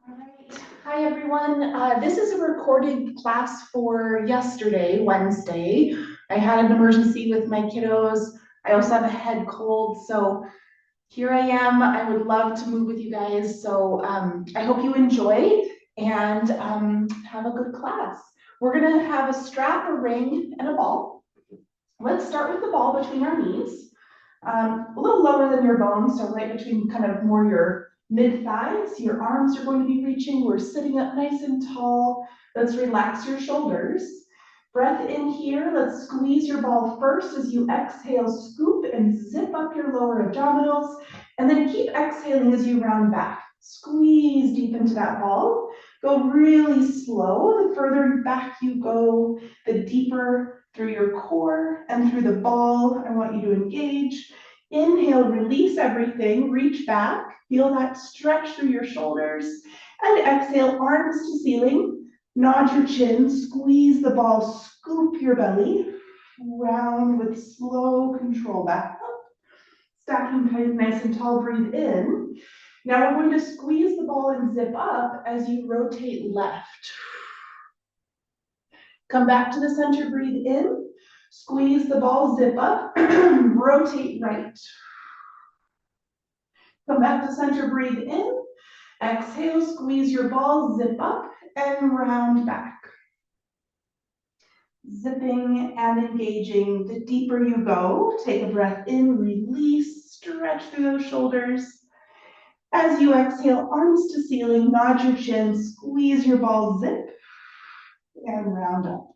All right. Hi, everyone. This is a recorded class for yesterday, Wednesday. I had an emergency with my kiddos. I also have a head cold, so here I am. I would love to move with you guys. So I hope you enjoy and have a good class. We're gonna have a strap, a ring, and a ball. Let's start with the ball between our knees. A little lower than your bones, so right between kind of more your mid thighs. Your arms are going to be reaching. We're sitting up nice and tall. Let's relax your shoulders. Breath in here. Let's squeeze your ball first as you exhale, scoop and zip up your lower abdominals. And then keep exhaling as you round back. Squeeze deep into that ball. Go really slow. The further back you go, the deeper through your core and through the ball. I want you to engage. Inhale, release everything, reach back, feel that stretch through your shoulders, and exhale, arms to ceiling, nod your chin, squeeze the ball, scoop your belly, round with slow control back up, stacking nice and tall, breathe in. Now we're going to squeeze the ball and zip up as you rotate left. Come back to the center, breathe in, squeeze the ball, zip up, rotate right. Come back to center, breathe in. Exhale, squeeze your ball, zip up and round back. Zipping and engaging. The deeper you go, take a breath in, release, stretch through those shoulders. As you exhale, arms to ceiling, nod your chin, squeeze your ball, zip, and round up.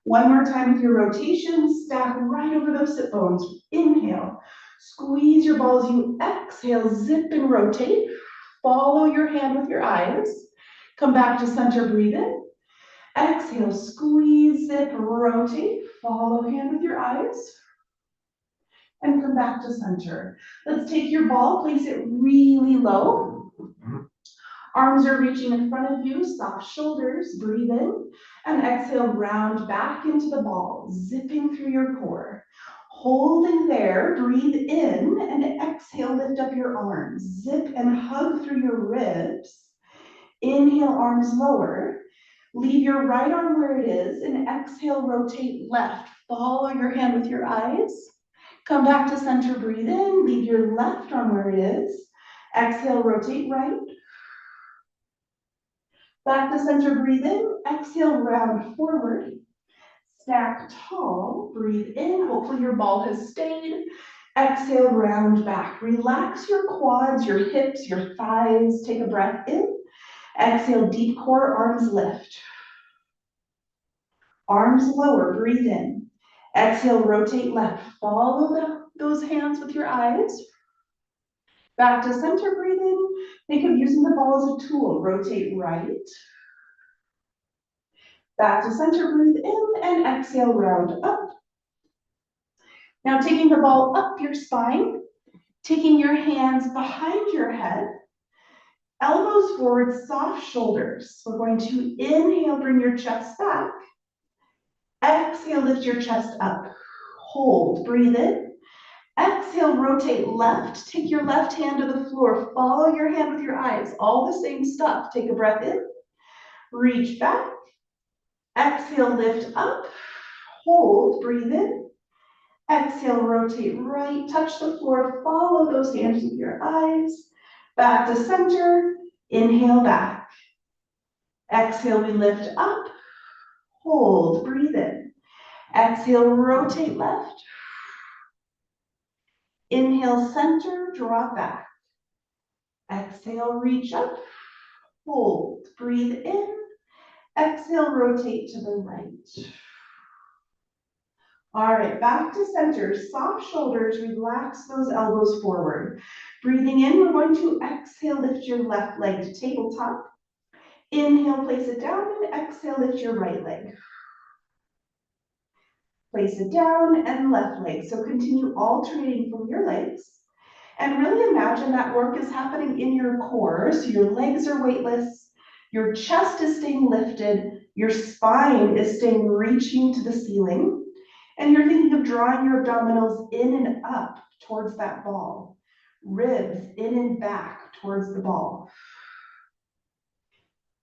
One more time with your rotation, stack right over those sit bones. Inhale, squeeze your balls, you exhale, zip and rotate. Follow your hand with your eyes. Come back to center, breathe in. Exhale, squeeze, zip, rotate. Follow hand with your eyes. And come back to center. Let's take your ball, place it really low. Arms are reaching in front of you, soft shoulders, breathe in. And exhale, round back into the ball, zipping through your core. Holding there, breathe in, and exhale, lift up your arms. Zip and hug through your ribs. Inhale, arms lower. Leave your right arm where it is, and exhale, rotate left. Follow your hand with your eyes. Come back to center, breathe in. Leave your left arm where it is. Exhale, rotate right. Back to center, breathe in. Exhale, round forward. Stack tall, breathe in. Hopefully your ball has stayed. Exhale, round back. Relax your quads, your hips, your thighs. Take a breath in. Exhale, deep core, arms lift. Arms lower, breathe in. Exhale, rotate left. Follow those hands with your eyes. Back to center, breathe in. Think of using the ball as a tool. Rotate right. Back to center, breathe in, and exhale, round up. Now taking the ball up your spine, taking your hands behind your head, elbows forward, soft shoulders. We're going to inhale, bring your chest back. Exhale, lift your chest up. Hold, breathe in. Exhale, rotate left. Take your left hand to the floor. Follow your hand with your eyes. All the same stuff. Take a breath in. Reach back. Exhale, lift up. Hold, breathe in. Exhale, rotate right. Touch the floor. Follow those hands with your eyes. Back to center. Inhale back. Exhale, we lift up. Hold, breathe in. Exhale, rotate left. Inhale, center, drop back. Exhale, reach up. Hold, breathe in. Exhale, rotate to the right. All right, back to center, soft shoulders, relax those elbows forward. Breathing in, we're going to exhale, lift your left leg to tabletop. Inhale, place it down, and exhale, lift your right leg. Place it down and left leg. So continue alternating from your legs. And really imagine that work is happening in your core. So your legs are weightless, your chest is staying lifted, your spine is staying reaching to the ceiling, and you're thinking of drawing your abdominals in and up towards that ball. Ribs in and back towards the ball.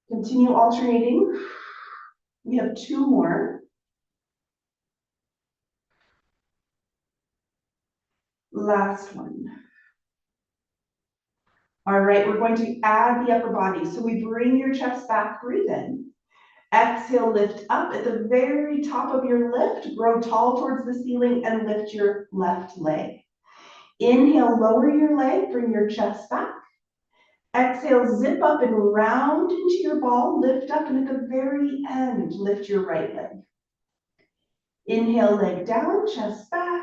Continue alternating. We have 2 more. Last one. All right, we're going to add the upper body. So we bring your chest back, breathe in. Exhale, lift up at the very top of your lift, grow tall towards the ceiling and lift your left leg. Inhale, lower your leg, bring your chest back. Exhale, zip up and round into your ball, lift up, and at the very end, lift your right leg. Inhale, leg down, chest back.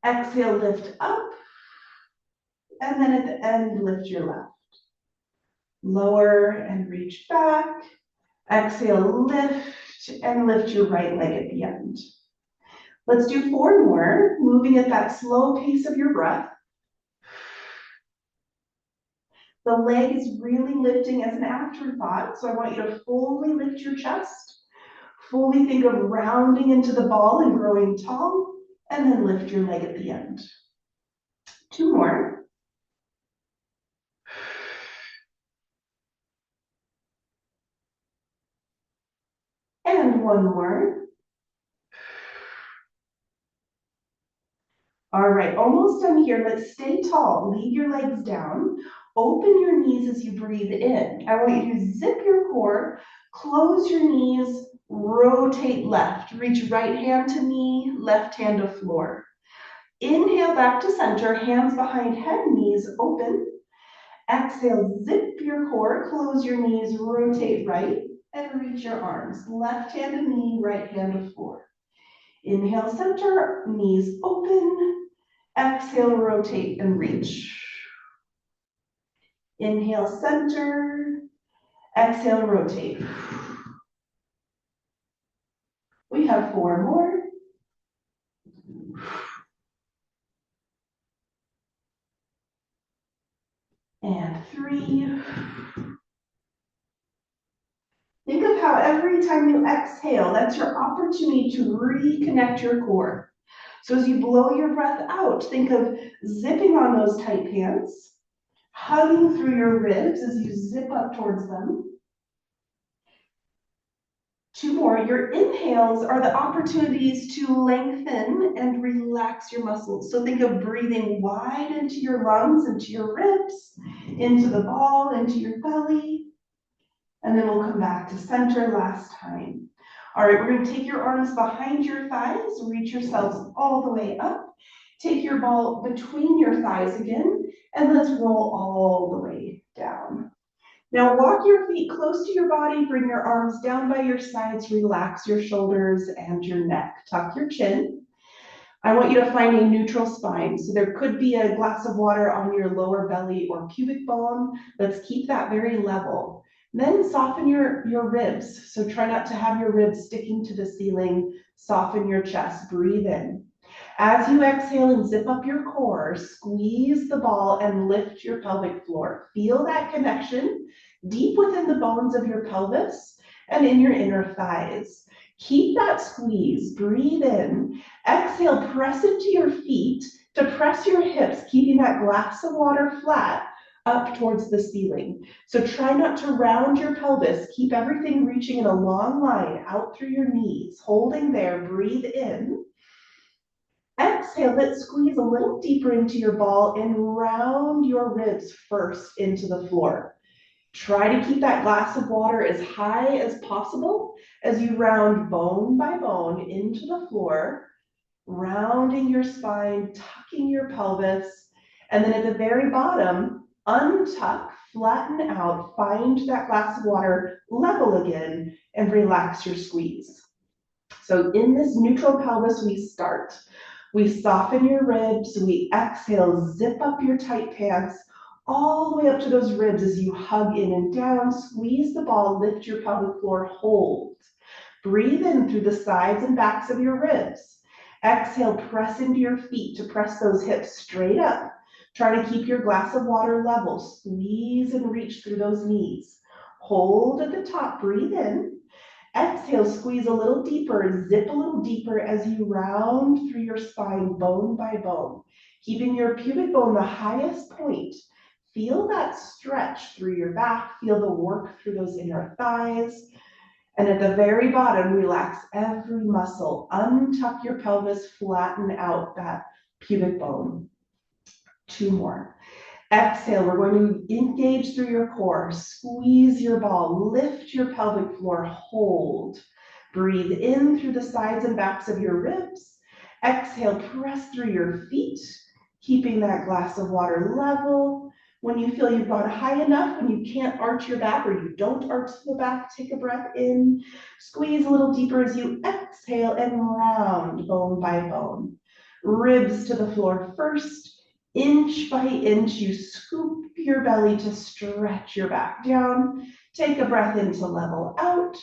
Exhale, lift up, and then at the end, lift your left. Lower and reach back. Exhale, lift, and lift your right leg at the end. Let's do 4 more, moving at that slow pace of your breath. The leg is really lifting as an afterthought, so I want you to fully lift your chest. Fully think of rounding into the ball and growing tall, and then lift your leg at the end. 2 more. And 1 more. All right, almost done here. Let's stay tall. Leave your legs down. Open your knees as you breathe in. I want you to zip your core, close your knees, rotate left. Reach right hand to knee, left hand to floor. Inhale back to center, hands behind head, knees open. Exhale, zip your core, close your knees, rotate right, and reach your arms. Left hand to knee, right hand to floor. Inhale, center, knees open. Exhale, rotate and reach. Inhale, center. Exhale, rotate. We have 4 more. And 3. Think of how every time you exhale, that's your opportunity to reconnect your core. So as you blow your breath out, think of zipping on those tight pants, hugging through your ribs as you zip up towards them. 2 more. Your inhales are the opportunities to lengthen and relax your muscles. So think of breathing wide into your lungs, into your ribs, into the ball, into your belly. And then we'll come back to center last time. All right, we're going to take your arms behind your thighs, reach yourselves all the way up. Take your ball between your thighs again, and let's roll all the way down. Now walk your feet close to your body, bring your arms down by your sides, relax your shoulders and your neck. Tuck your chin. I want you to find a neutral spine. So there could be a glass of water on your lower belly or pubic bone. Let's keep that very level. Then soften your ribs. So try not to have your ribs sticking to the ceiling. Soften your chest, breathe in. As you exhale and zip up your core, squeeze the ball and lift your pelvic floor. Feel that connection deep within the bones of your pelvis and in your inner thighs. Keep that squeeze, breathe in. Exhale, press into your feet to press your hips, keeping that glass of water flat up towards the ceiling. So try not to round your pelvis. Keep everything reaching in a long line out through your knees. Holding there, breathe in. Exhale, let's squeeze a little deeper into your ball and round your ribs first into the floor. Try to keep that glass of water as high as possible as you round bone by bone into the floor, rounding your spine, tucking your pelvis, and then at the very bottom, untuck, flatten out, find that glass of water level again, and relax your squeeze. So in this neutral pelvis, we start. We soften your ribs, we exhale, zip up your tight pants, all the way up to those ribs as you hug in and down, squeeze the ball, lift your pelvic floor, hold. Breathe in through the sides and backs of your ribs. Exhale, press into your feet to press those hips straight up. Try to keep your glass of water level. Squeeze and reach through those knees. Hold at the top, breathe in. Exhale, squeeze a little deeper, zip a little deeper as you round through your spine bone by bone, keeping your pubic bone the highest point. Feel that stretch through your back, feel the work through those inner thighs. And at the very bottom, relax every muscle. Untuck your pelvis, flatten out that pubic bone. 2 more. Exhale, we're going to engage through your core. Squeeze your ball, lift your pelvic floor, hold. Breathe in through the sides and backs of your ribs. Exhale, press through your feet, keeping that glass of water level. When you feel you've gone high enough, when you can't arch your back or you don't arch the back, take a breath in. Squeeze a little deeper as you exhale and round bone by bone. Ribs to the floor first. Inch by inch, you scoop your belly to stretch your back down. Take a breath in to level out.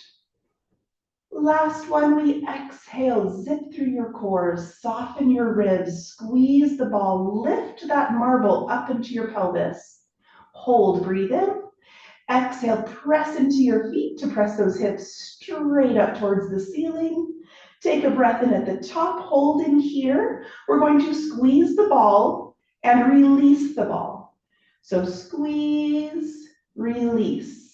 Last one, we exhale, zip through your core, soften your ribs, squeeze the ball, lift that marble up into your pelvis. Hold, breathe in. Exhale, press into your feet to press those hips straight up towards the ceiling. Take a breath in at the top, hold in here. We're going to squeeze the ball and release the ball. So squeeze, release.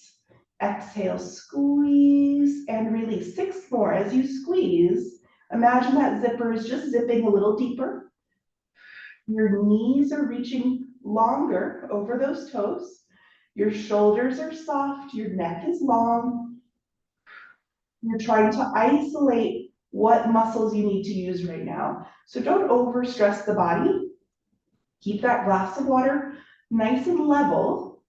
Exhale, squeeze and release. 6 more. As you squeeze, imagine that zipper is just zipping a little deeper. Your knees are reaching longer over those toes. Your shoulders are soft, your neck is long. You're trying to isolate what muscles you need to use right now. So don't overstress the body. Keep that glass of water nice and level.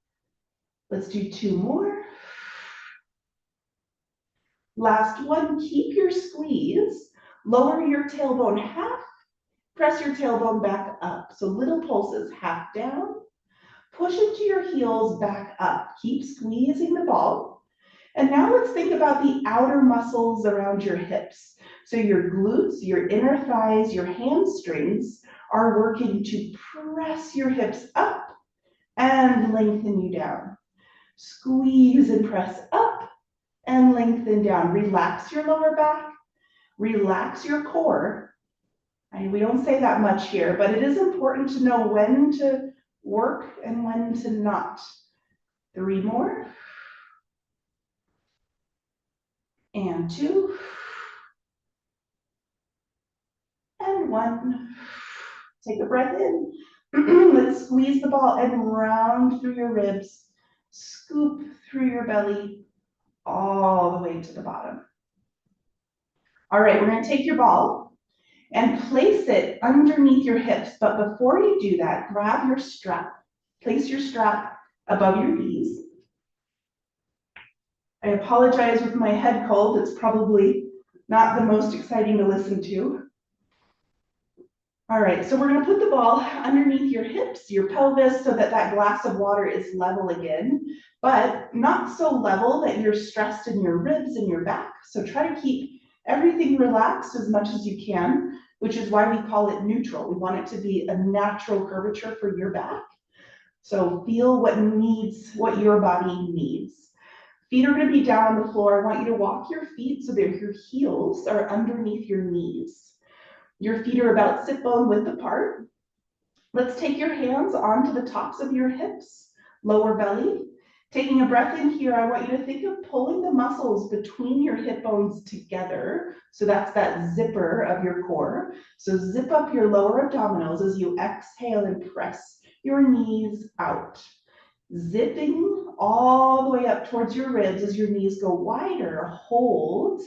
Let's do 2 more. Last one, keep your squeeze. Lower your tailbone half. Press your tailbone back up. So little pulses, half down. Push into your heels back up. Keep squeezing the ball. And now let's think about the outer muscles around your hips. So your glutes, your inner thighs, your hamstrings are working to press your hips up and lengthen you down. Squeeze and press up and lengthen down. Relax your lower back, relax your core. And we don't say that much here, but it is important to know when to work and when to not. 3 more. And 2. And 1. Take a breath in. Let's squeeze the ball and round through your ribs. Scoop through your belly all the way to the bottom. All right, we're going to take your ball and place it underneath your hips. But before you do that, grab your strap. Place your strap above your knees. I apologize with my head cold. It's probably not the most exciting to listen to. All right, so we're going to put the ball underneath your hips, your pelvis, so that that glass of water is level again, but not so level that you're stressed in your ribs and your back. So try to keep everything relaxed as much as you can, which is why we call it neutral. We want it to be a natural curvature for your back. So feel what your body needs. Feet are going to be down on the floor. I want you to walk your feet so that your heels are underneath your knees. Your feet are about sit bone width apart. Let's take your hands onto the tops of your hips, lower belly. Taking a breath in here, I want you to think of pulling the muscles between your hip bones together. So that's that zipper of your core. So zip up your lower abdominals as you exhale and press your knees out. Zipping all the way up towards your ribs as your knees go wider. Hold.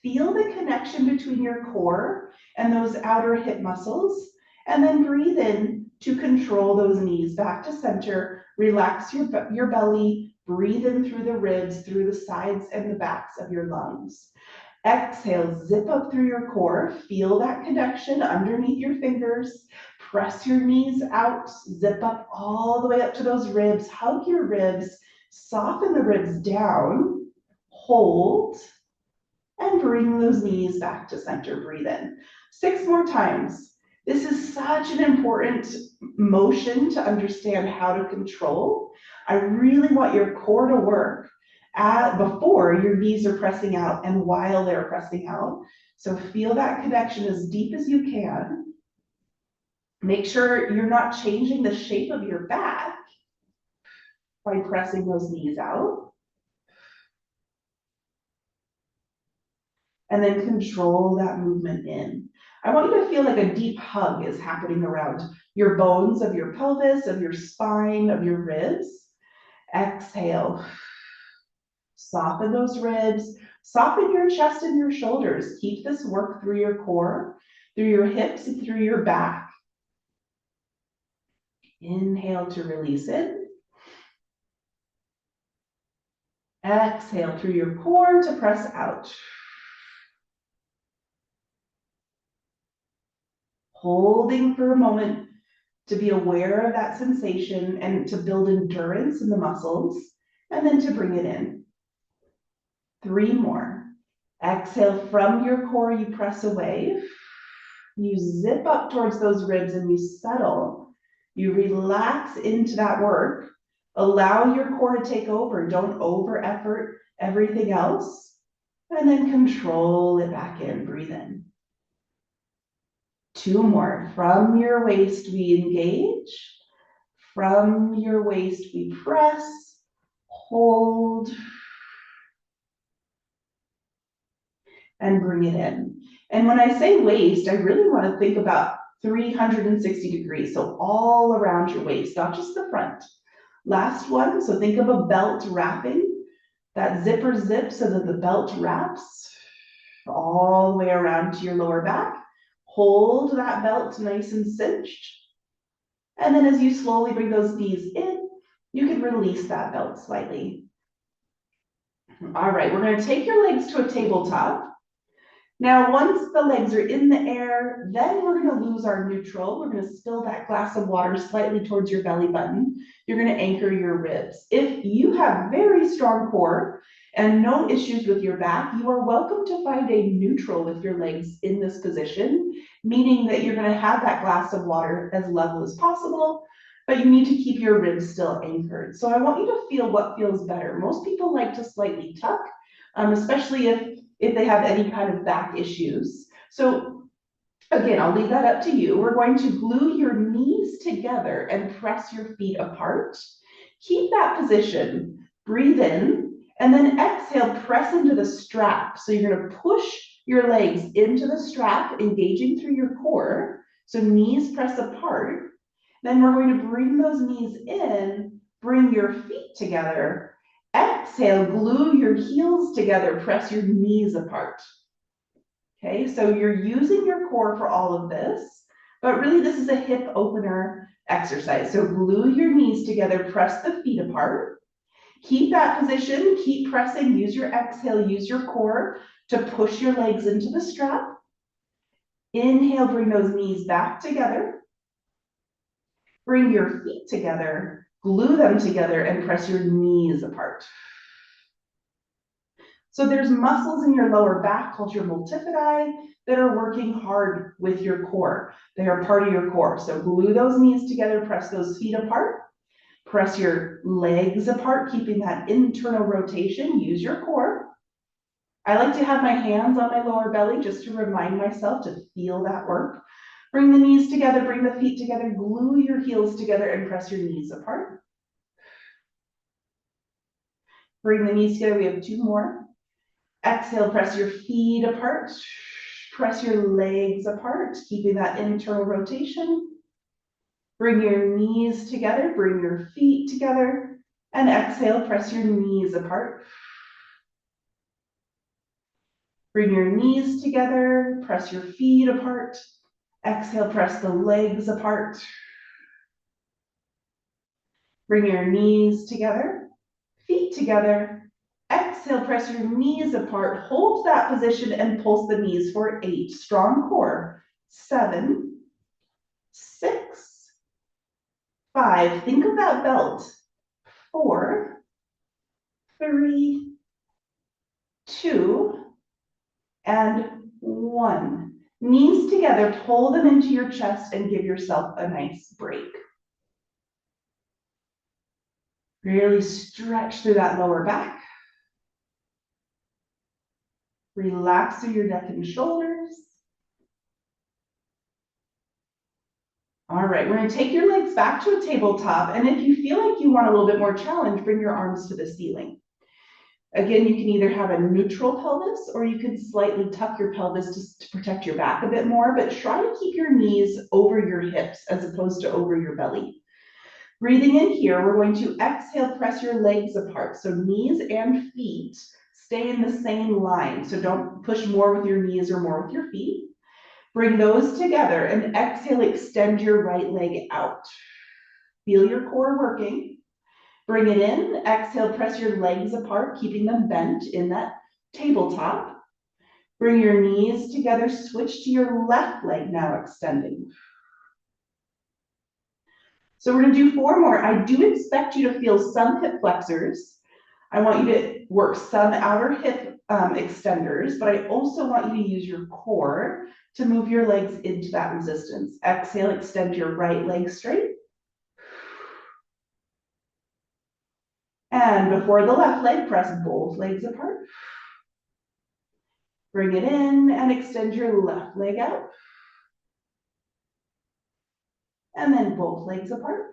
Feel the connection between your core and those outer hip muscles, and then breathe in to control those knees back to center. Relax your belly, breathe in through the ribs, through the sides and the backs of your lungs. Exhale, zip up through your core, feel that connection underneath your fingers, press your knees out, zip up all the way up to those ribs, hug your ribs, soften the ribs down, hold, and bring those knees back to center. Breathe in. 6 more times. This is such an important motion to understand how to control. I really want your core to work before your knees are pressing out and while they're pressing out. So feel that connection as deep as you can. Make sure you're not changing the shape of your back. by pressing those knees out. And then control that movement in. I want you to feel like a deep hug is happening around your bones of your pelvis, of your spine, of your ribs. Exhale. Soften those ribs. Soften your chest and your shoulders. Keep this work through your core, through your hips, and through your back. Inhale to release it. Exhale through your core to press out. Holding for a moment to be aware of that sensation and to build endurance in the muscles, and then to bring it in. 3 more. Exhale from your core, you press away. You zip up towards those ribs and you settle. You relax into that work. Allow your core to take over. Don't over effort everything else. And then control it back in. Breathe in. 2 more. From your waist, we engage. From your waist, we press, hold, and bring it in. And when I say waist, I really want to think about 360 degrees. So all around your waist, not just the front. Last one, so think of a belt wrapping. That zipper zips so that the belt wraps all the way around to your lower back. Hold that belt nice and cinched. And then as you slowly bring those knees in, you can release that belt slightly. All right, we're going to take your legs to a tabletop. Now, once the legs are in the air, then we're going to lose our neutral. We're going to spill that glass of water slightly towards your belly button. You're going to anchor your ribs. If you have very strong core and no issues with your back, you are welcome to find a neutral with your legs in this position, meaning that you're going to have that glass of water as level as possible, but you need to keep your ribs still anchored. So I want you to feel what feels better. Most people like to slightly tuck, especially if they have any kind of back issues. So again, I'll leave that up to you. We're going to glue your knees together and press your feet apart. Keep that position. Breathe in, and then exhale, press into the strap. So you're going to push your legs into the strap, engaging through your core. So knees press apart. Then we're going to bring those knees in, bring your feet together. Exhale, glue your heels together, press your knees apart. Okay, so you're using your core for all of this, but really this is a hip opener exercise. So glue your knees together, press the feet apart. Keep that position, keep pressing, use your exhale, use your core to push your legs into the strap. Inhale, bring those knees back together. Bring your feet together, glue them together, and press your knees apart. So there's muscles in your lower back called your multifidi that are working hard with your core. They are part of your core. So glue those knees together, press those feet apart, press your legs apart, keeping that internal rotation. Use your core. I like to have my hands on my lower belly just to remind myself to feel that work. Bring the knees together, bring the feet together, glue your heels together, and press your knees apart. Bring the knees together. We have 2 more. Exhale, press your feet apart, press your legs apart, keeping that internal rotation. Bring your knees together, bring your feet together, and exhale, press your knees apart. Bring your knees together, press your feet apart. Exhale, press the legs apart. Bring your knees together, feet together. Exhale, press your knees apart. Hold that position and pulse the knees for 8. Strong core. 7, 6, 5. Think of that belt. 4, 3, 2, and 1. Knees together, pull them into your chest and give yourself a nice break. Really stretch through that lower back. Relax through your neck and shoulders. All right, we're gonna take your legs back to a tabletop, and if you feel like you want a little bit more challenge, bring your arms to the ceiling. Again, you can either have a neutral pelvis or you can slightly tuck your pelvis to protect your back a bit more, but try to keep your knees over your hips as opposed to over your belly. Breathing in here, we're going to exhale, press your legs apart. So knees and feet stay in the same line. So don't push more with your knees or more with your feet. Bring those together and exhale, extend your right leg out. Feel your core working. Bring it in, exhale, press your legs apart, keeping them bent in that tabletop. Bring your knees together, switch to your left leg now extending. So we're gonna do 4 more. I do expect you to feel some hip flexors. I want you to work some outer hip extenders, but I also want you to use your core to move your legs into that resistance. Exhale, extend your right leg straight. And before the left leg, press both legs apart. Bring it in and extend your left leg out. And then both legs apart.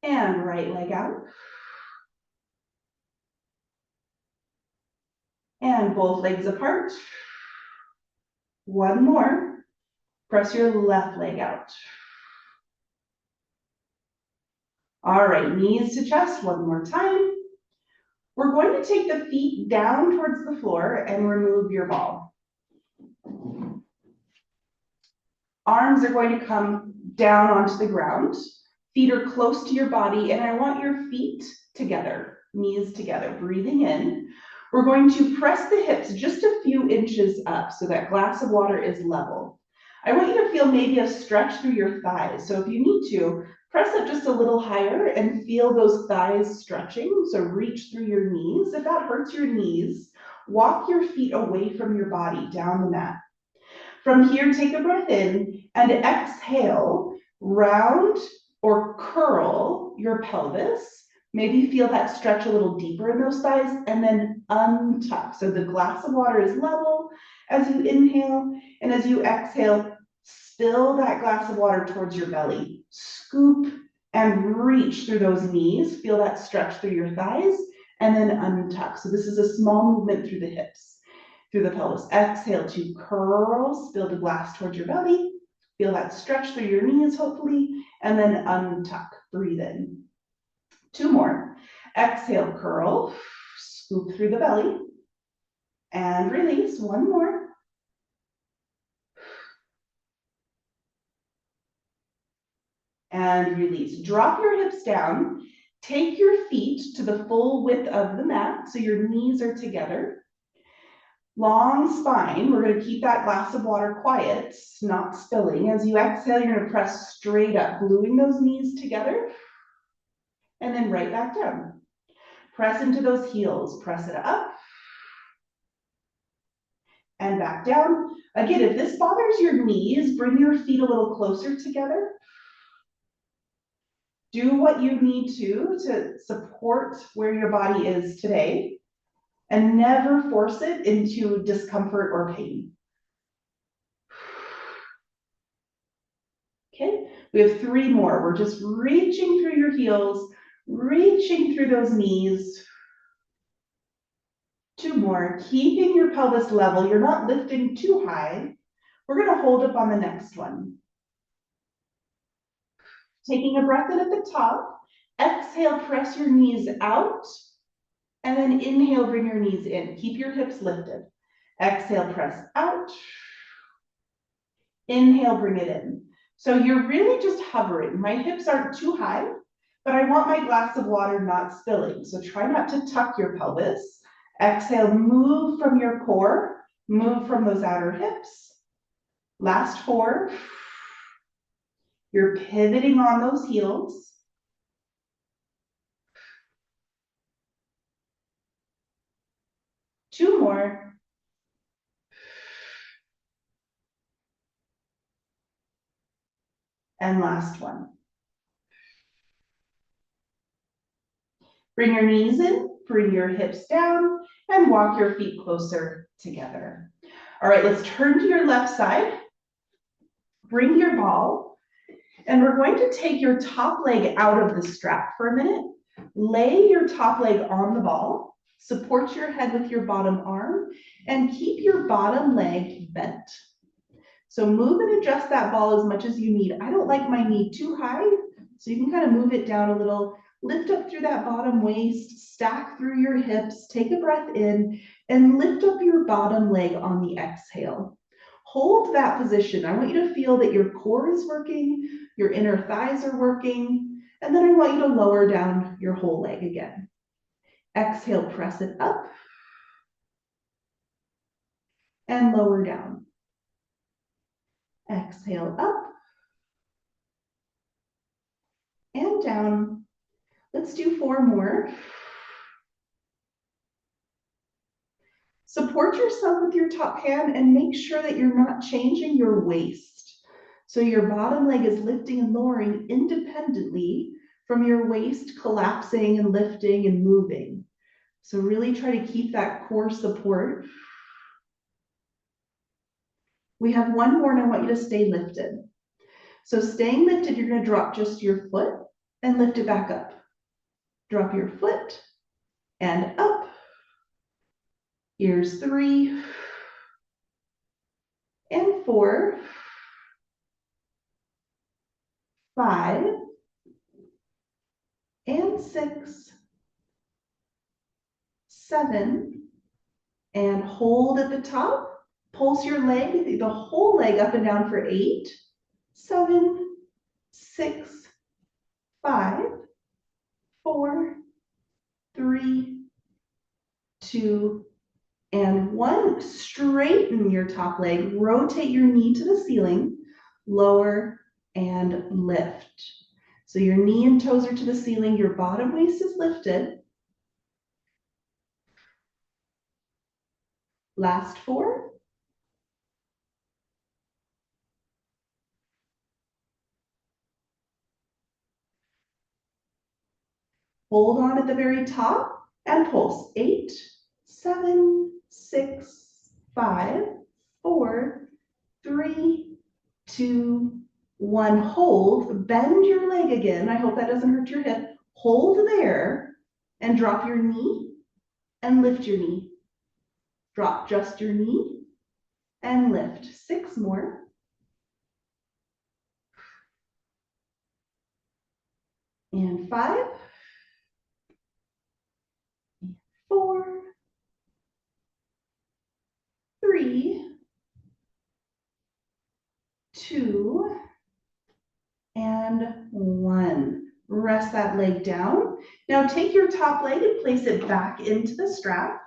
And right leg out. And both legs apart. One more. Press your left leg out. All right, knees to chest one more time. We're going to take the feet down towards the floor and remove your ball. Arms are going to come down onto the ground. Feet are close to your body, and I want your feet together, knees together, breathing in. We're going to press the hips just a few inches up so that glass of water is level. I want you to feel maybe a stretch through your thighs. So if you need to, press up just a little higher and feel those thighs stretching. So reach through your knees. If that hurts your knees, walk your feet away from your body down the mat. From here, take a breath in and exhale, round or curl your pelvis. Maybe feel that stretch a little deeper in those thighs and then untuck. So the glass of water is level as you inhale, and as you exhale, spill that glass of water towards your belly. Scoop and reach through those knees. Feel that stretch through your thighs and then untuck. So this is a small movement through the hips, through the pelvis. Exhale to curl, spill the glass towards your belly. Feel that stretch through your knees, hopefully, and then untuck. Breathe in. 2 more. Exhale, curl, scoop through the belly, and release. 1 more. And release. Drop your hips down. Take your feet to the full width of the mat, so your knees are together. Long spine. We're going to keep that glass of water quiet, not spilling. As you exhale, you're going to press straight up, gluing those knees together, and then right back down. Press into those heels. Press it up and back down. Again, if this bothers your knees, bring your feet a little closer together. Do what you need to support where your body is today, and never force it into discomfort or pain. Okay, we have 3 more. We're just reaching through your heels, reaching through those knees. 2 more, keeping your pelvis level. You're not lifting too high. We're going to hold up on the next one. Taking a breath in at the top. Exhale, press your knees out. And then inhale, bring your knees in. Keep your hips lifted. Exhale, press out. Inhale, bring it in. So you're really just hovering. My hips aren't too high, but I want my glass of water not spilling. So try not to tuck your pelvis. Exhale, move from your core, move from those outer hips. Last 4. You're pivoting on those heels. 2 more. And last one. Bring your knees in, bring your hips down, and walk your feet closer together. All right, let's turn to your left side. Bring your ball, and we're going to take your top leg out of the strap for a minute. Lay your top leg on the ball, support your head with your bottom arm, and keep your bottom leg bent. So move and adjust that ball as much as you need. I don't like my knee too high, so you can kind of move it down a little. Lift up through that bottom waist, stack through your hips, take a breath in, and lift up your bottom leg on the exhale. Hold that position. I want you to feel that your core is working, your inner thighs are working, and then I want you to lower down your whole leg again. Exhale, press it up, and lower down. Exhale, up, and down. Let's do 4 more. Support yourself with your top hand and make sure that you're not changing your waist. So your bottom leg is lifting and lowering independently from your waist collapsing and lifting and moving. So really try to keep that core support. We have 1 more and I want you to stay lifted. So staying lifted, you're going to drop just your foot and lift it back up. Drop your foot and up. Here's 3 and 4, 5 and 6, 7, and hold at the top. Pulse your leg, the whole leg up and down for 8, 7, 6, 5, 4, 3, 2, and 1. Straighten your top leg, rotate your knee to the ceiling, lower and lift. So your knee and toes are to the ceiling, your bottom waist is lifted. Last 4. Hold on at the very top and pulse. 8, 7, 6, 5, 4, 3, 2, 1. Hold, bend your leg again. I hope that doesn't hurt your hip. Hold there and drop your knee and lift your knee. Drop just your knee and lift. 6 more. And 5, 4, 3, 2, and 1. Rest that leg down. Now take your top leg and place it back into the strap.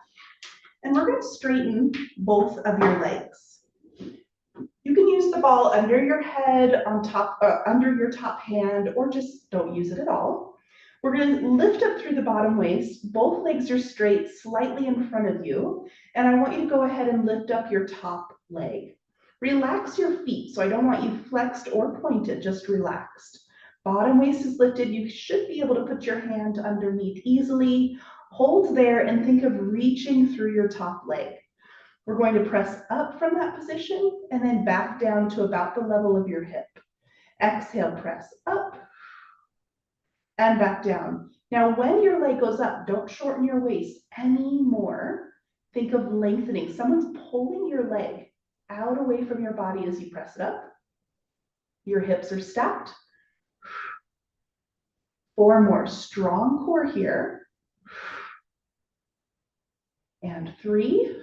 And we're going to straighten both of your legs. You can use the ball under your head, on top, under your top hand, or just don't use it at all. We're going to lift up through the bottom waist. Both legs are straight, slightly in front of you. And I want you to go ahead and lift up your top leg. Relax your feet. So I don't want you flexed or pointed, just relaxed. Bottom waist is lifted. You should be able to put your hand underneath easily. Hold there and think of reaching through your top leg. We're going to press up from that position and then back down to about the level of your hip. Exhale, press up and back down. Now, when your leg goes up, don't shorten your waist anymore. Think of lengthening. Someone's pulling your leg out away from your body as you press it up. Your hips are stacked. 4 more. Strong core here. And 3.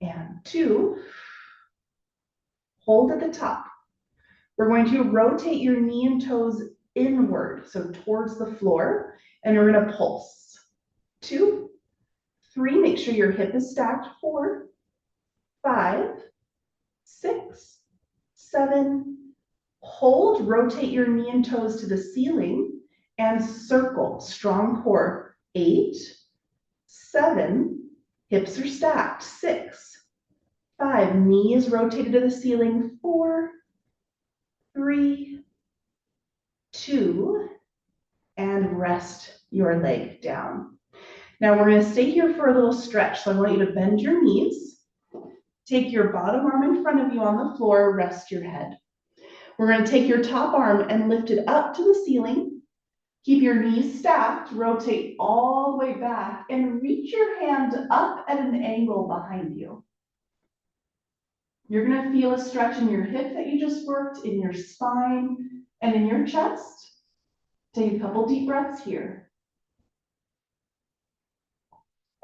And 2. Hold at the top. We're going to rotate your knee and toes inward, so towards the floor, and you're going to pulse. 2, 3, make sure your hip is stacked. 4, 5, 6, 7, hold, rotate your knee and toes to the ceiling, and circle, strong core. 8, 7, hips are stacked. 6, 5, knee is rotated to the ceiling. 4, 3, 2, and rest your leg down. Now we're gonna stay here for a little stretch. So I want you to bend your knees, take your bottom arm in front of you on the floor, rest your head. We're gonna take your top arm and lift it up to the ceiling. Keep your knees stacked, rotate all the way back, and reach your hand up at an angle behind you. You're gonna feel a stretch in your hip that you just worked, in your spine, and in your chest. Take a couple deep breaths here.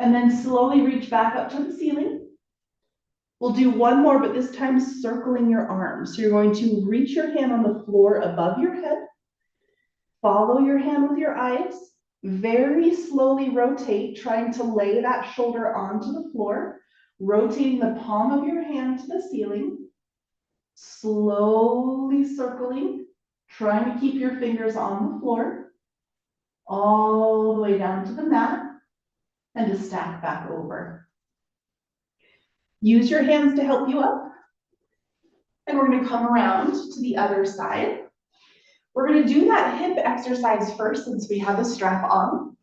And then slowly reach back up to the ceiling. We'll do one more, but this time circling your arms. So you're going to reach your hand on the floor above your head. Follow your hand with your eyes. Very slowly rotate, trying to lay that shoulder onto the floor. Rotating the palm of your hand to the ceiling. Slowly circling, trying to keep your fingers on the floor. All the way down to the mat. And to stack back over. Use your hands to help you up. And we're going to come around to the other side. We're going to do that hip exercise first since we have the strap on.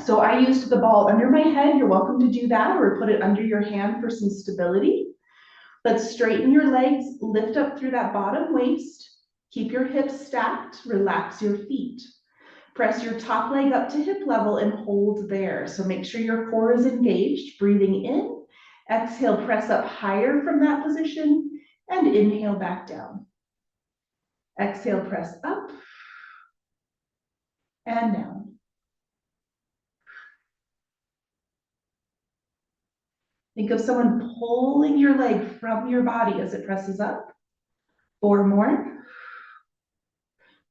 So I used the ball under my head. You're welcome to do that or put it under your hand for some stability. Let's straighten your legs, lift up through that bottom waist. Keep your hips stacked, relax your feet. Press your top leg up to hip level and hold there. So make sure your core is engaged, breathing in. Exhale, press up higher from that position and inhale back down. Exhale, press up and down. Think of someone pulling your leg from your body as it presses up. 4 more.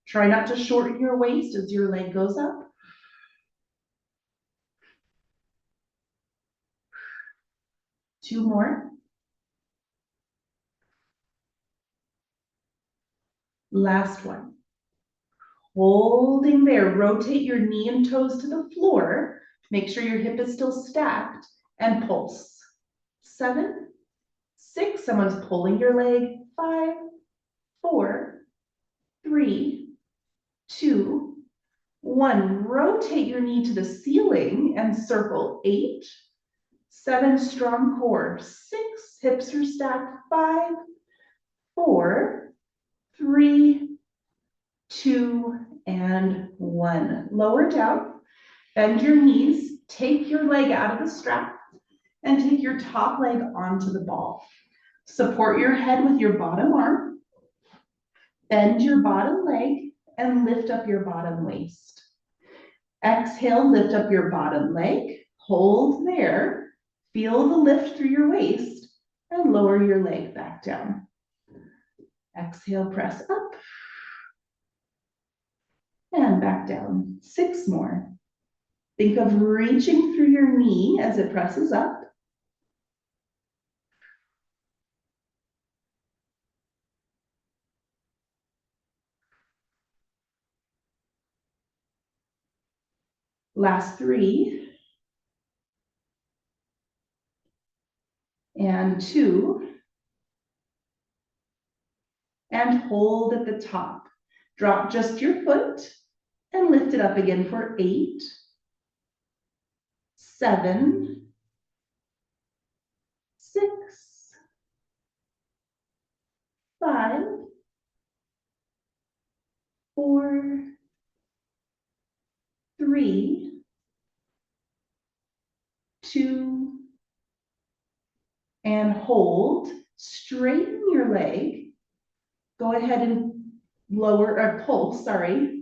Try not to shorten your waist as your leg goes up. 2 more. Last one. Holding there, rotate your knee and toes to the floor. Make sure your hip is still stacked and pulse. 7, 6, someone's pulling your leg. 5, 4, 3, 2, 1. Rotate your knee to the ceiling and circle. 8, 7, strong core. 6, hips are stacked. 5, 4, 3, 2, and 1. Lower down, bend your knees, take your leg out of the strap, and take your top leg onto the ball. Support your head with your bottom arm, bend your bottom leg, and lift up your bottom waist. Exhale, lift up your bottom leg, hold there, feel the lift through your waist, and lower your leg back down. Exhale, press up, and back down. 6 more. Think of reaching through your knee as it presses up. Last 3. And 2. And hold at the top. Drop just your foot and lift it up again for 8, 7, 6, 5, 4, 3, 2, and hold. Straighten your leg. Go ahead and lower or pull, 7,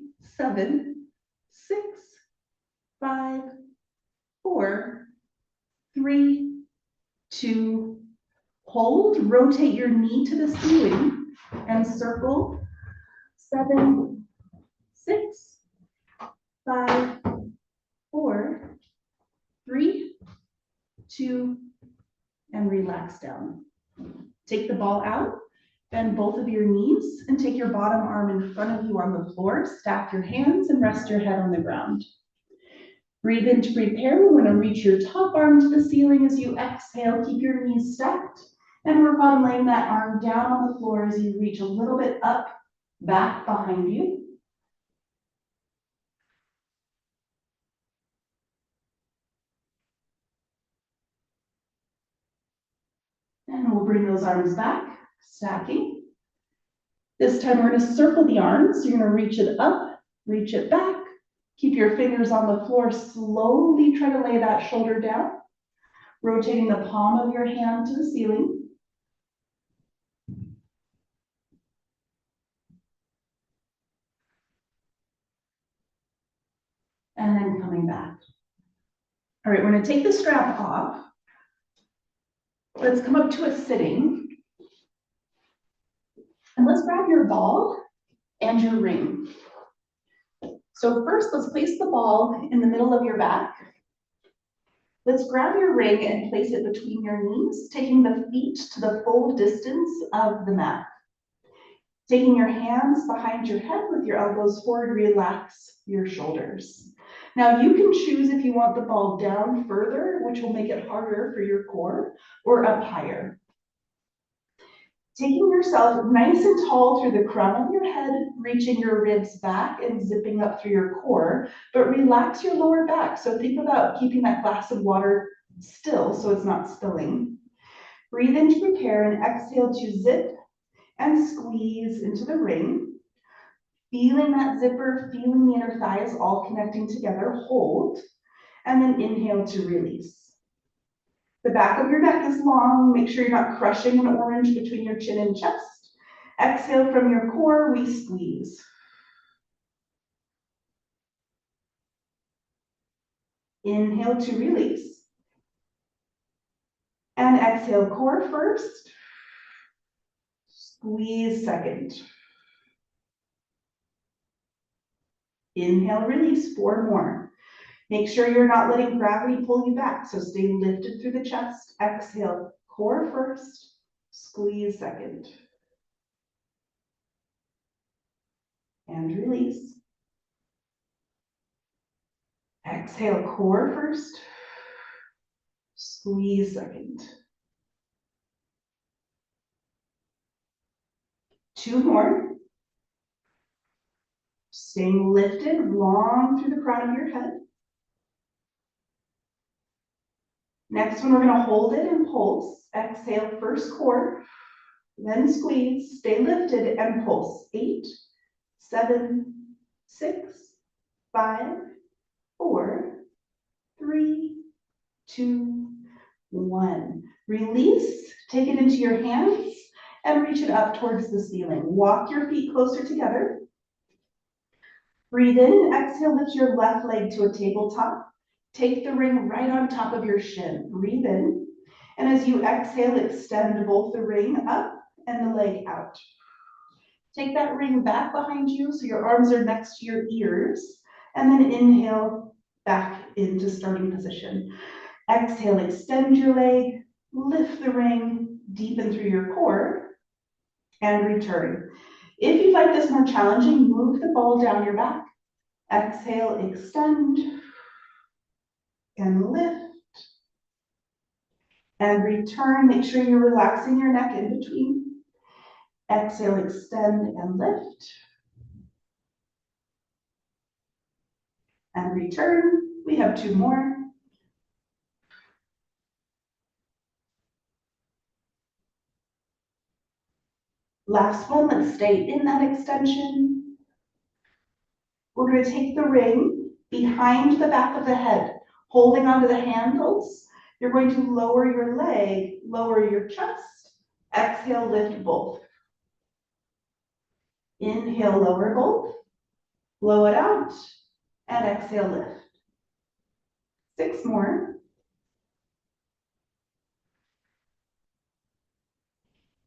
6, 5, 4, 3, 2, hold. Rotate your knee to the ceiling and circle. 7, 6, 5, 4, 3, 2, and relax down. Take the ball out, bend both of your knees, and take your bottom arm in front of you on the floor. Stack your hands and rest your head on the ground. Breathe in to prepare. We're going to reach your top arm to the ceiling as you exhale. Keep your knees stacked and work on laying that arm down on the floor as you reach a little bit up, back behind you. And we'll bring those arms back, stacking. This time we're gonna circle the arms. You're gonna reach it up, reach it back. Keep your fingers on the floor. Slowly try to lay that shoulder down. Rotating the palm of your hand to the ceiling. And then coming back. All right, we're gonna take the strap off. Let's come up to a sitting. And let's grab your ball and your ring. So first, let's place the ball in the middle of your back. Let's grab your ring and place it between your knees, taking the feet to the full distance of the mat. Taking your hands behind your head with your elbows forward, relax your shoulders. Now you can choose if you want the ball down further, which will make it harder for your core, or up higher. Taking yourself nice and tall through the crown of your head, reaching your ribs back and zipping up through your core, but relax your lower back. So think about keeping that glass of water still so it's not spilling. Breathe in to prepare and exhale to zip and squeeze into the ring. Feeling that zipper, feeling the inner thighs all connecting together, hold, and then inhale to release. The back of your neck is long. Make sure you're not crushing an orange between your chin and chest. Exhale from your core, we squeeze. Inhale to release. And exhale, core first. Squeeze second. Inhale, release, 4 more. Make sure you're not letting gravity pull you back, so stay lifted through the chest. Exhale, core first, squeeze second. And release. Exhale, core first, squeeze second. 2 more. Staying lifted, long through the crown of your head. Next one, we're gonna hold it and pulse. Exhale, first core, then squeeze, stay lifted and pulse. 8, 7, 6, 5, 4, 3, 2, 1. Release, take it into your hands and reach it up towards the ceiling. Walk your feet closer together. Breathe in and exhale, lift your left leg to a tabletop. Take the ring right on top of your shin. Breathe in. And as you exhale, extend both the ring up and the leg out. Take that ring back behind you so your arms are next to your ears. And then inhale back into starting position. Exhale, extend your leg, lift the ring, deepen through your core, and return. If you find this more challenging, move the ball down your back. Exhale, extend, and lift, and return. Make sure you're relaxing your neck in between. Exhale, extend, and lift, and return. We have 2 more. Last one, let's stay in that extension. We're going to take the ring behind the back of the head, holding onto the handles. You're going to lower your leg, lower your chest. Exhale, lift both. Inhale, lower both. Blow it out, and exhale, lift. 6 more.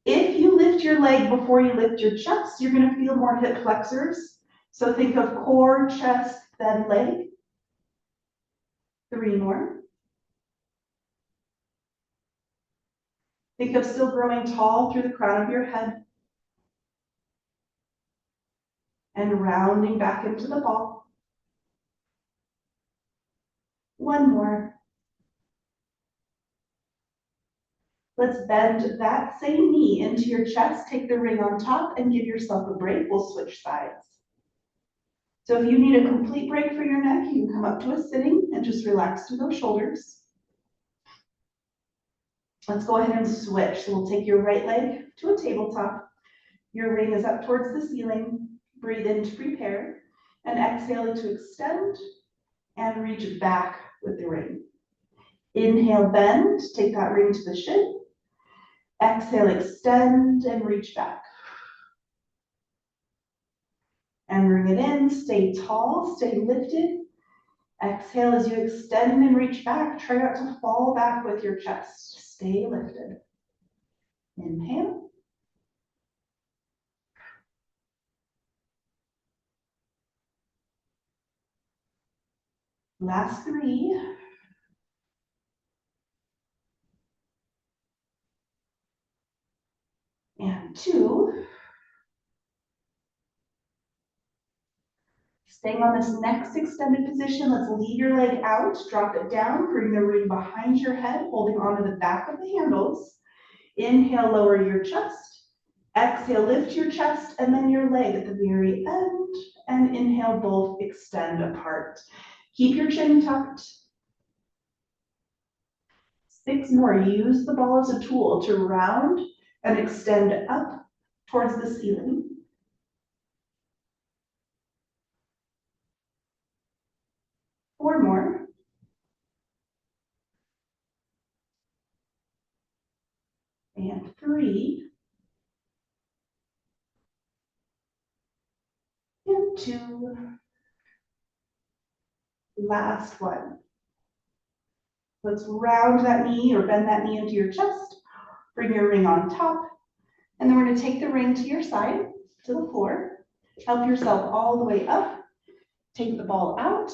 If you lift your leg before you lift your chest, you're going to feel more hip flexors. So think of core, chest, then leg. 3 more. Think of still growing tall through the crown of your head. And rounding back into the ball. 1 more. Let's bend that same knee into your chest. Take the ring on top and give yourself a break. We'll switch sides. So if you need a complete break for your neck, you can come up to a sitting and just relax through those shoulders. Let's go ahead and switch. So we'll take your right leg to a tabletop. Your ring is up towards the ceiling. Breathe in to prepare and exhale to extend and reach back with the ring. Inhale, bend, take that ring to the shin. Exhale, extend and reach back. And bring it in, stay tall, stay lifted. Exhale as you extend and reach back. Try not to fall back with your chest. Stay lifted. Inhale. Last 3. And 2. Staying on this next extended position, let's lead your leg out, drop it down, bring the ring behind your head, holding onto the back of the handles. Inhale, lower your chest. Exhale, lift your chest and then your leg at the very end. And inhale, both extend apart. Keep your chin tucked. 6 more. Use the ball as a tool to round and extend up towards the ceiling. 4 more. And 3. And 2. Last 1. Let's round that knee or bend that knee into your chest. Bring your ring on top. And then we're going to take the ring to your side, to the floor. Help yourself all the way up. Take the ball out.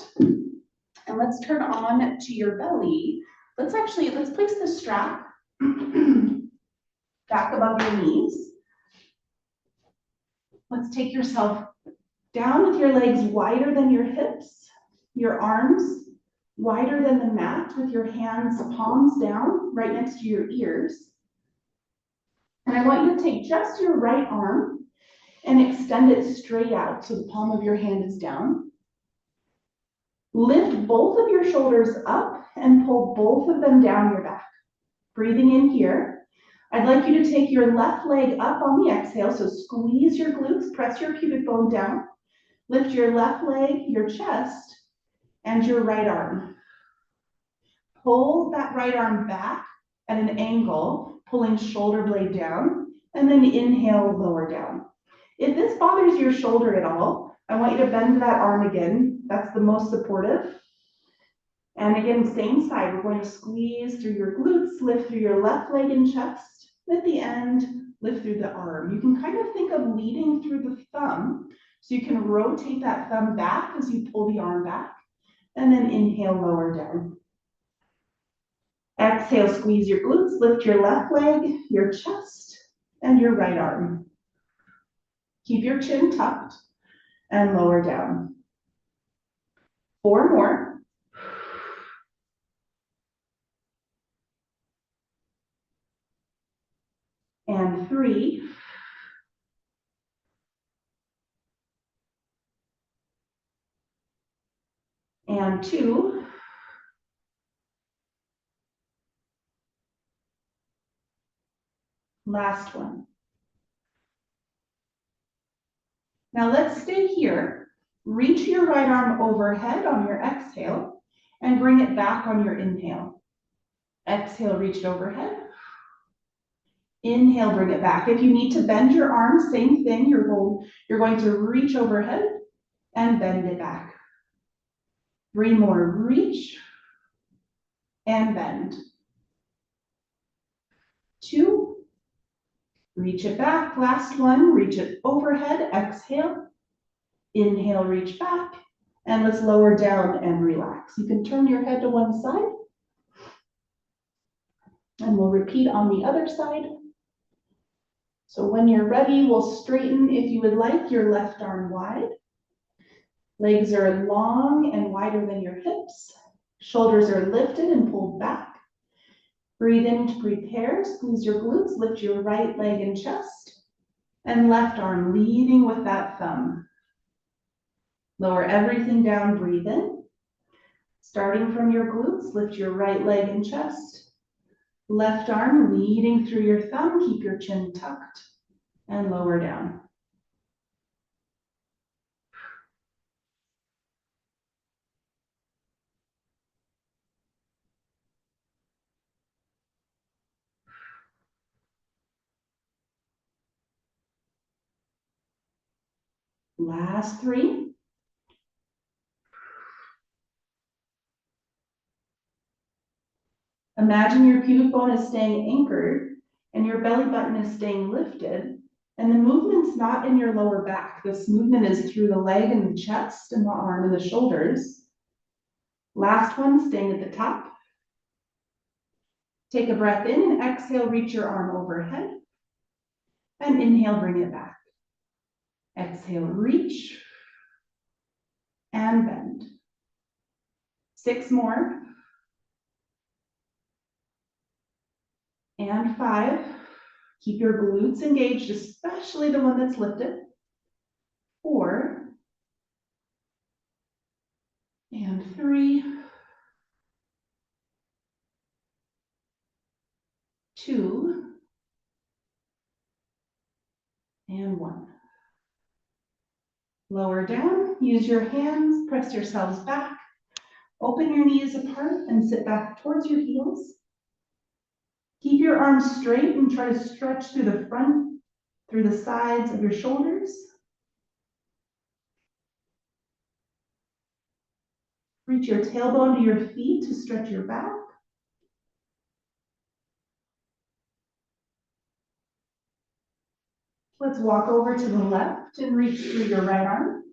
And let's turn on to your belly. Let's place the strap back above your knees. Let's take yourself down with your legs wider than your hips, your arms wider than the mat with your hands palms down right next to your ears. And I want you to take just your right arm and extend it straight out so the palm of your hand is down. Lift both of your shoulders up and pull both of them down your back. Breathing in here. I'd like you to take your left leg up on the exhale, so squeeze your glutes, press your pubic bone down. Lift your left leg, your chest, and your right arm. Pull that right arm back at an angle, pulling shoulder blade down, and then inhale, lower down. If this bothers your shoulder at all, I want you to bend that arm again. That's the most supportive. And again, same side, we're going to squeeze through your glutes, lift through your left leg and chest. At the end, lift through the arm. You can kind of think of leading through the thumb, so you can rotate that thumb back as you pull the arm back, and then inhale, lower down. Exhale, squeeze your glutes, lift your left leg, your chest, and your right arm. Keep your chin tucked and lower down. 4 more. And 3. And 2. Last one. Now let's stay here. Reach your right arm overhead on your exhale and bring it back on your inhale. Exhale, reach it overhead. Inhale, bring it back. If you need to bend your arm, same thing. You're going to reach overhead and bend it back. 3 more. Reach and bend. 2. Reach it back. Last one. Reach it overhead. Exhale. Inhale, reach back. And let's lower down and relax. You can turn your head to one side. And we'll repeat on the other side. So when you're ready, we'll straighten, if you would like, your left arm wide. Legs are long and wider than your hips. Shoulders are lifted and pulled back. Breathe in to prepare. Squeeze your glutes, lift your right leg and chest. And left arm leading with that thumb. Lower everything down, breathe in. Starting from your glutes, lift your right leg and chest. Left arm leading through your thumb, keep your chin tucked and lower down. Last 3. Imagine your pubic bone is staying anchored and your belly button is staying lifted, and the movement's not in your lower back. This movement is through the leg and the chest and the arm and the shoulders. Last one, staying at the top. Take a breath in and exhale, reach your arm overhead. And inhale, bring it back. Exhale, reach and bend. 6 more. And 5. Keep your glutes engaged, especially the one that's lifted. 4. And 3. 2. And 1. Lower down, use your hands, press yourselves back. Open your knees apart and sit back towards your heels. Keep your arms straight and try to stretch through the front, through the sides of your shoulders. Reach your tailbone to your feet to stretch your back. Let's walk over to the left and reach through your right arm.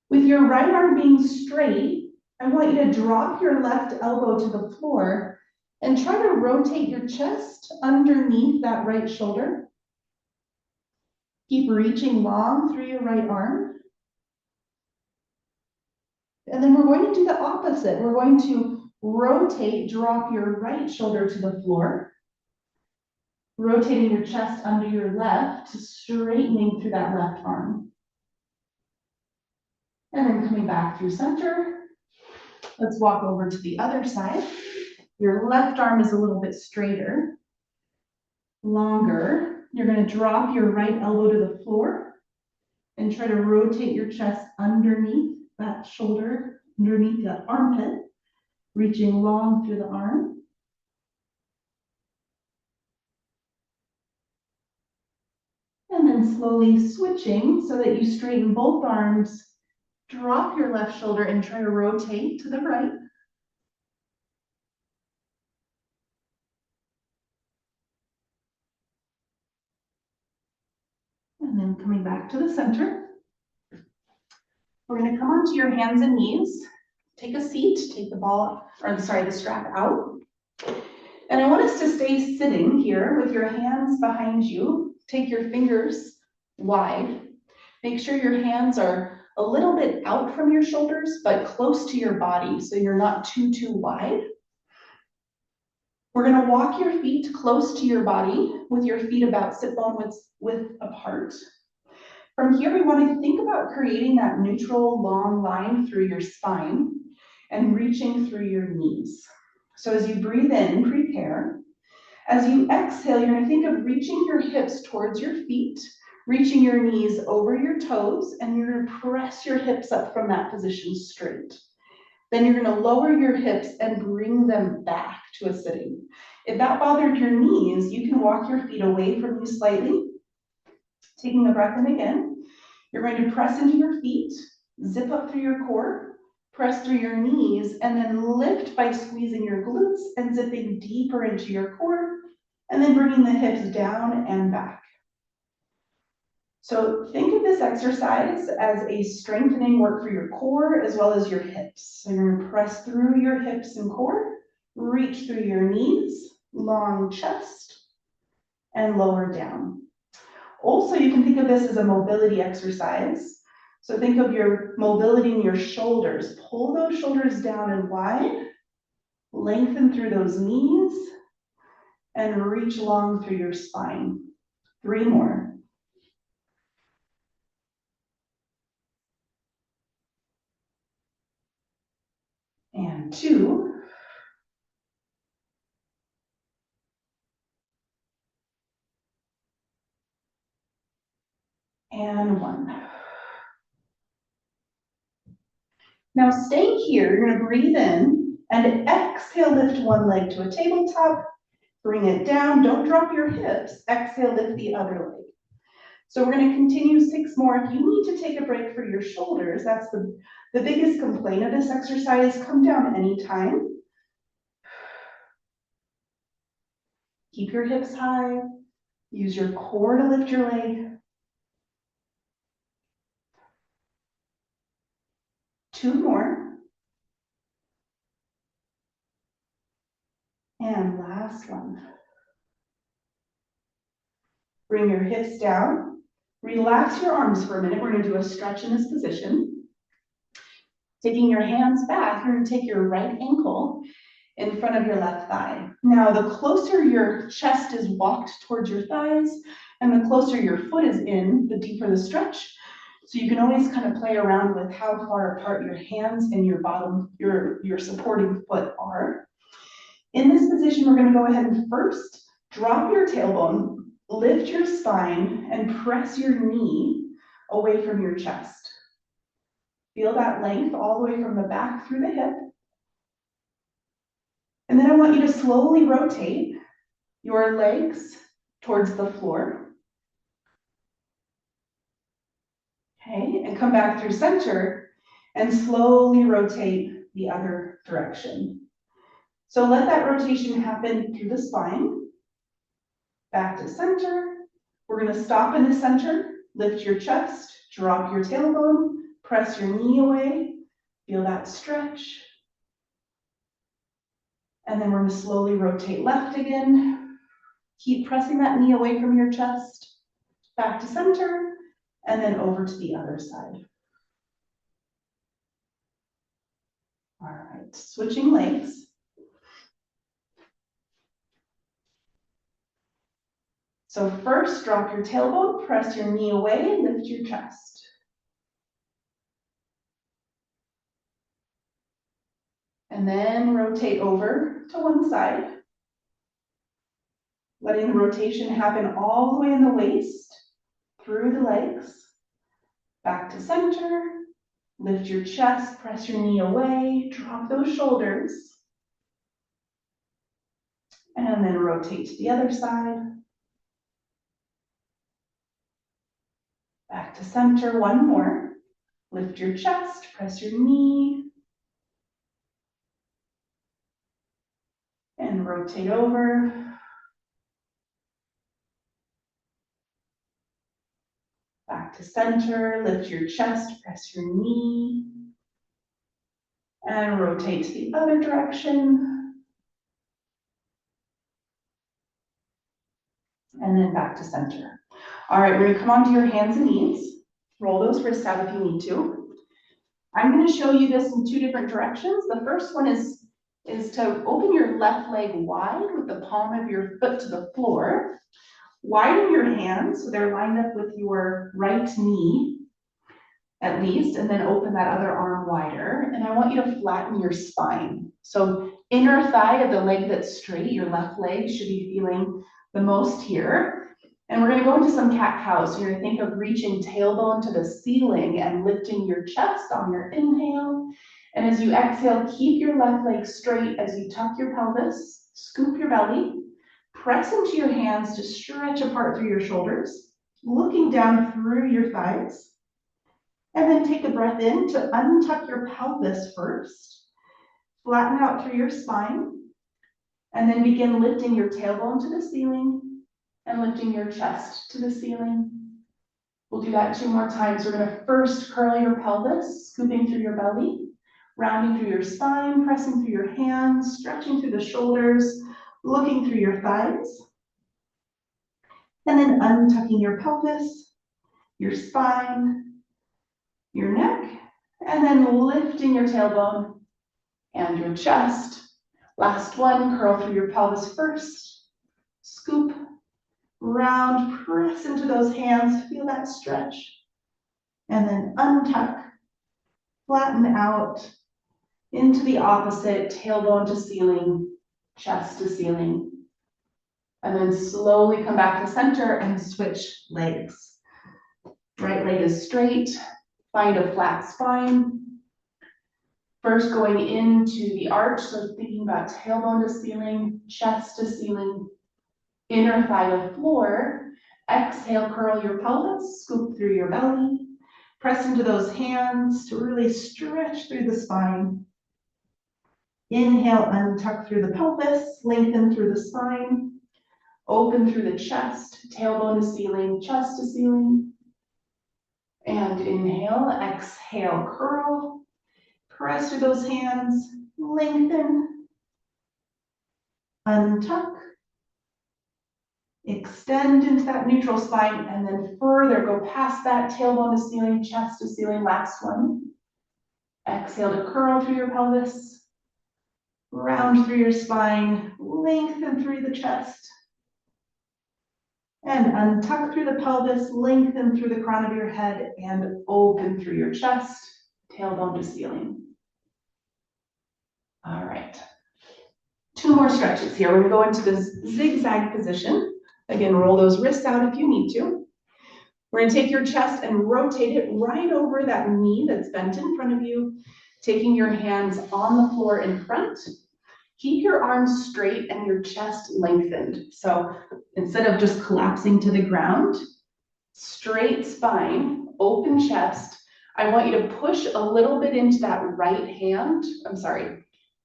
With your right arm being straight, I want you to drop your left elbow to the floor and try to rotate your chest underneath that right shoulder. Keep reaching long through your right arm. And then we're going to do the opposite. We're going to rotate, drop your right shoulder to the floor, rotating your chest under your left, straightening through that left arm. And then coming back through center. Let's walk over to the other side. Your left arm is a little bit straighter, longer. You're going to drop your right elbow to the floor and try to rotate your chest underneath that shoulder, underneath that armpit, reaching long through the arm. And then slowly switching so that you straighten both arms, drop your left shoulder and try to rotate to the right. And then coming back to the center. We're going to come onto your hands and knees. Take a seat, take the strap out. And I want us to stay sitting here with your hands behind you. Take your fingers wide. Make sure your hands are a little bit out from your shoulders, but close to your body, so you're not too wide. We're going to walk your feet close to your body with your feet about sit bone width apart. From here, we want to think about creating that neutral long line through your spine and reaching through your knees. So as you breathe in, prepare. As you exhale, you're going to think of reaching your hips towards your feet, reaching your knees over your toes, and you're going to press your hips up from that position straight. Then you're going to lower your hips and bring them back to a sitting. If that bothered your knees, you can walk your feet away from you slightly. Taking a breath in again. You're going to press into your feet, zip up through your core, press through your knees, and then lift by squeezing your glutes and zipping deeper into your core, and then bringing the hips down and back. So think of this exercise as a strengthening work for your core as well as your hips. So you're going to press through your hips and core, reach through your knees, long chest, and lower down. Also, you can think of this as a mobility exercise. So think of your mobility in your shoulders. Pull those shoulders down and wide, lengthen through those knees, and reach long through your spine. 3 more. And and 2. And 1. Now stay here, you're gonna breathe in and exhale, lift one leg to a tabletop, bring it down, don't drop your hips, exhale, lift the other leg. So we're gonna continue 6 more. If you need to take a break for your shoulders, that's the biggest complaint of this exercise, come down anytime. Keep your hips high, use your core to lift your leg. 2 more. And last one. Bring your hips down. Relax your arms for a minute. We're gonna do a stretch in this position. Taking your hands back, you're gonna take your right ankle in front of your left thigh. Now, the closer your chest is walked towards your thighs and the closer your foot is in, the deeper the stretch. So you can always kind of play around with how far apart your hands and your bottom, your supporting foot are. In this position, we're gonna go ahead and first drop your tailbone, lift your spine, and press your knee away from your chest. Feel that length all the way from the back through the hip. And then I want you to slowly rotate your legs towards the floor. Okay, and come back through center and slowly rotate the other direction. So let that rotation happen through the spine. Back to center. We're gonna stop in the center, lift your chest, drop your tailbone, press your knee away, feel that stretch. And then we're gonna slowly rotate left again. Keep pressing that knee away from your chest, back to center, and then over to the other side. All right, switching legs. So first, drop your tailbone, press your knee away, and lift your chest. And then rotate over to one side, letting the rotation happen all the way in the waist, through the legs, back to center, lift your chest, press your knee away, drop those shoulders, and then rotate to the other side. Back to center, one more. Lift your chest, press your knee, and rotate over. Back to center, lift your chest, press your knee, and rotate to the other direction. And then back to center. All right, we're gonna come onto your hands and knees. Roll those wrists out if you need to. I'm gonna show you this in 2 different directions. The first one is to open your left leg wide with the palm of your foot to the floor. Widen your hands so they're lined up with your right knee, at least, and then open that other arm wider. And I want you to flatten your spine. So inner thigh of the leg that's straight, your left leg should be feeling the most here. And we're gonna go into some cat-cow. So you're gonna think of reaching tailbone to the ceiling and lifting your chest on your inhale. And as you exhale, keep your left leg straight as you tuck your pelvis, scoop your belly, press into your hands to stretch apart through your shoulders, looking down through your thighs. And then take a breath in to untuck your pelvis first. Flatten out through your spine. And then begin lifting your tailbone to the ceiling and lifting your chest to the ceiling. We'll do that 2 more times. We're gonna first curl your pelvis, scooping through your belly, rounding through your spine, pressing through your hands, stretching through the shoulders, looking through your thighs. And then untucking your pelvis, your spine, your neck, and then lifting your tailbone and your chest. Last one, curl through your pelvis first, scoop, round, press into those hands, feel that stretch, and then untuck, flatten out, Into the opposite, tailbone to ceiling, chest to ceiling. And then slowly come back to center and switch legs. Right leg is straight, find a flat spine. First going into the arch, so thinking about tailbone to ceiling, chest to ceiling, inner thigh to floor. Exhale, curl your pelvis, scoop through your belly. Press into those hands to really stretch through the spine. Inhale, untuck through the pelvis, lengthen through the spine. Open through the chest, tailbone to ceiling, chest to ceiling. And inhale, exhale, curl. Press through those hands, lengthen, untuck, extend into that neutral spine, and then further go past that tailbone to ceiling, chest to ceiling, last one. Exhale to curl through your pelvis, round through your spine, lengthen through the chest, and untuck through the pelvis, lengthen through the crown of your head, and open through your chest, tailbone to ceiling. All right. 2 more stretches here. We're going to go into this zigzag position. Again, roll those wrists out if you need to. We're going to take your chest and rotate it right over that knee that's bent in front of you, taking your hands on the floor in front. Keep your arms straight and your chest lengthened. So instead of just collapsing to the ground, straight spine, open chest. I want you to push a little bit into that right hand.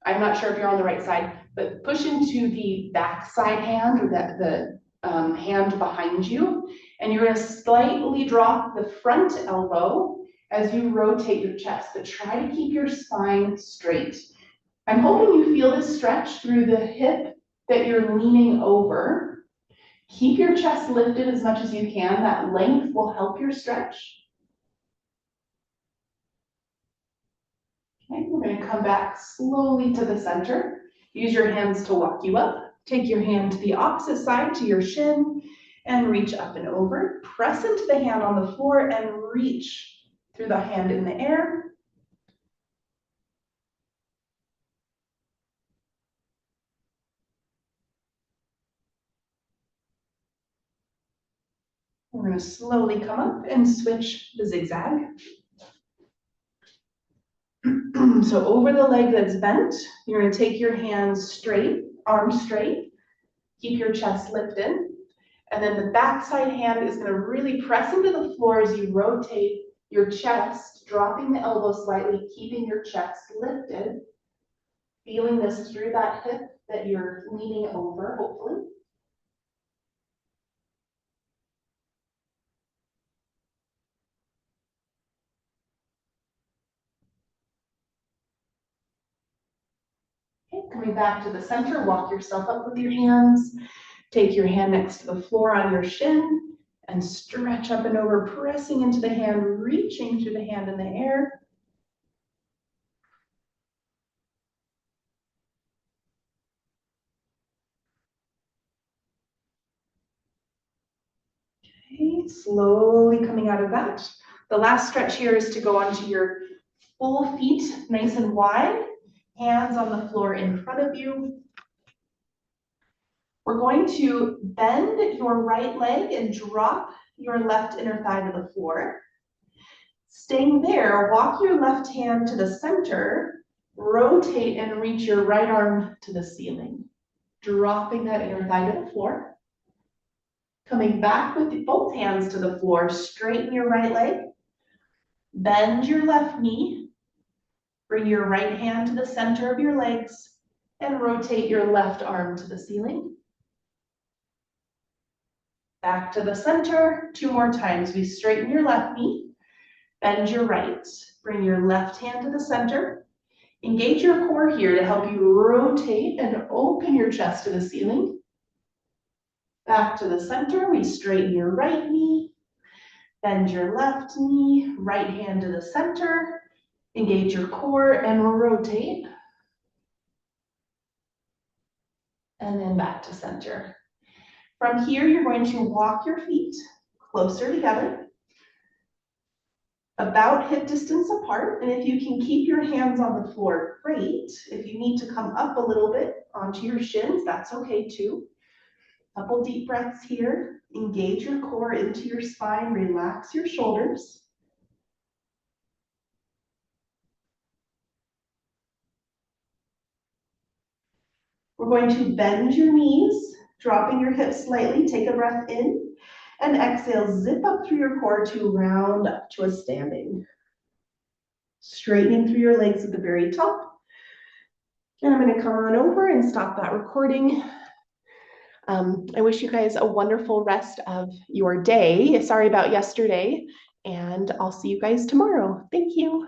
I'm not sure if you're on the right side, but push into the back side hand or the hand behind you. And you're going to slightly drop the front elbow as you rotate your chest, but try to keep your spine straight. I'm hoping you feel this stretch through the hip that you're leaning over. Keep your chest lifted as much as you can. That length will help your stretch. Okay, we're going to come back slowly to the center. Use your hands to walk you up. Take your hand to the opposite side to your shin and reach up and over. Press into the hand on the floor and reach through the hand in the air. We're going to slowly come up and switch the zigzag. So over the leg that's bent, you're going to take your hands straight, arms straight. Keep your chest lifted. And then the backside hand is going to really press into the floor as you rotate your chest, dropping the elbow slightly, keeping your chest lifted. Feeling this through that hip that you're leaning over, hopefully. Okay, coming back to the center, walk yourself up with your hands. Take your hand next to the floor on your shin and stretch up and over, pressing into the hand, reaching through the hand in the air. Okay, slowly coming out of that. The last stretch here is to go onto your full feet, nice and wide, hands on the floor in front of you. We're going to bend your right leg and drop your left inner thigh to the floor. Staying there, walk your left hand to the center, rotate and reach your right arm to the ceiling, dropping that inner thigh to the floor. Coming back with both hands to the floor, straighten your right leg, bend your left knee, bring your right hand to the center of your legs, and rotate your left arm to the ceiling. Back to the center, 2 more times. We straighten your left knee, bend your right, bring your left hand to the center. Engage your core here to help you rotate and open your chest to the ceiling. Back to the center, we straighten your right knee, bend your left knee, right hand to the center. Engage your core and rotate. And then back to center. From here, you're going to walk your feet closer together. about hip distance apart. And if you can keep your hands on the floor, great. If you need to come up a little bit onto your shins, that's okay too. Couple deep breaths here. Engage your core into your spine, relax your shoulders. We're going to bend your knees, dropping your hips slightly. Take a breath in and exhale, zip up through your core to round up to a standing. Straightening through your legs at the very top. And I'm going to come on over and stop that recording. I wish you guys a wonderful rest of your day. Sorry about yesterday, and I'll see you guys tomorrow. Thank you.